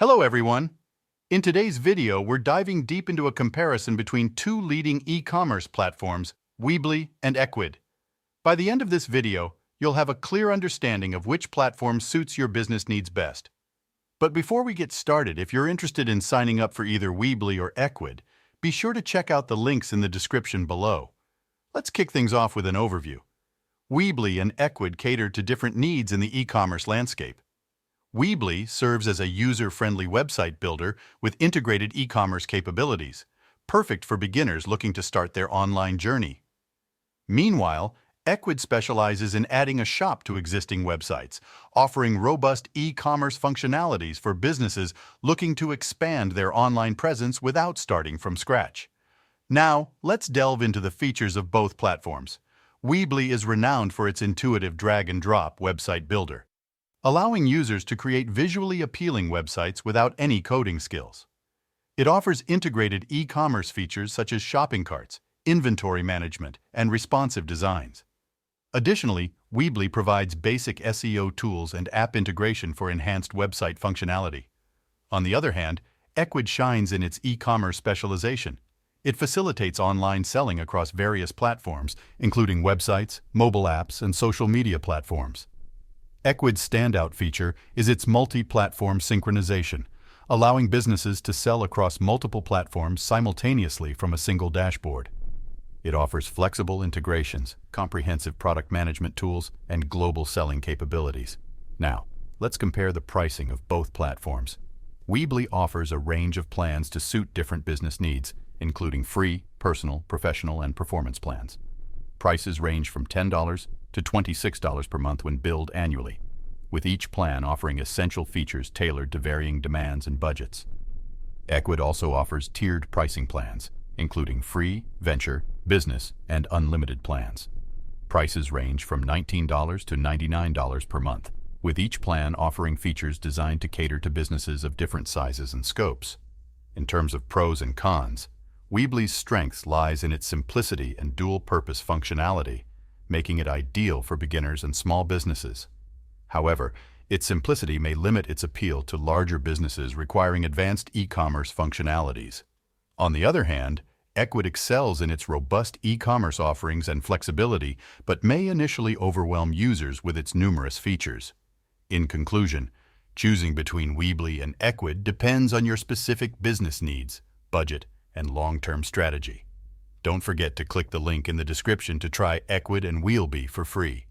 Hello everyone! In today's video, we're diving deep into a comparison between two leading e-commerce platforms, Weebly and Ecwid. By the end of this video, you'll have a clear understanding of which platform suits your business needs best. But before we get started, if you're interested in signing up for either Weebly or Ecwid, be sure to check out the links in the description below. Let's kick things off with an overview. Weebly and Ecwid cater to different needs in the e-commerce landscape. Weebly serves as a user-friendly website builder with integrated e-commerce capabilities, perfect for beginners looking to start their online journey. Meanwhile, Ecwid specializes in adding a shop to existing websites, offering robust e-commerce functionalities for businesses looking to expand their online presence without starting from scratch. Now, let's delve into the features of both platforms. Weebly is renowned for its intuitive drag-and-drop website builder, allowing users to create visually appealing websites without any coding skills. It offers integrated e-commerce features such as shopping carts, inventory management, and responsive designs. Additionally, Weebly provides basic SEO tools and app integration for enhanced website functionality. On the other hand, Ecwid shines in its e-commerce specialization. It facilitates online selling across various platforms, including websites, mobile apps, and social media platforms. Ecwid's standout feature is its multi-platform synchronization, allowing businesses to sell across multiple platforms simultaneously from a single dashboard. It offers flexible integrations, comprehensive product management tools, and global selling capabilities. Now, let's compare the pricing of both platforms. Weebly offers a range of plans to suit different business needs, including free, personal, professional, and performance plans. Prices range from $10 to $26 per month when billed annually, with each plan offering essential features tailored to varying demands and budgets. Ecwid also offers tiered pricing plans, including free, venture, business, and unlimited plans. Prices range from $19 to $99 per month, with each plan offering features designed to cater to businesses of different sizes and scopes. In terms of pros and cons, Weebly's strength lies in its simplicity and dual-purpose functionality, making it ideal for beginners and small businesses. However, its simplicity may limit its appeal to larger businesses requiring advanced e-commerce functionalities. On the other hand, Ecwid excels in its robust e-commerce offerings and flexibility, but may initially overwhelm users with its numerous features. In conclusion, choosing between Weebly and Ecwid depends on your specific business needs, budget, and long-term strategy. Don't forget to click the link in the description to try Ecwid and Weebly for free.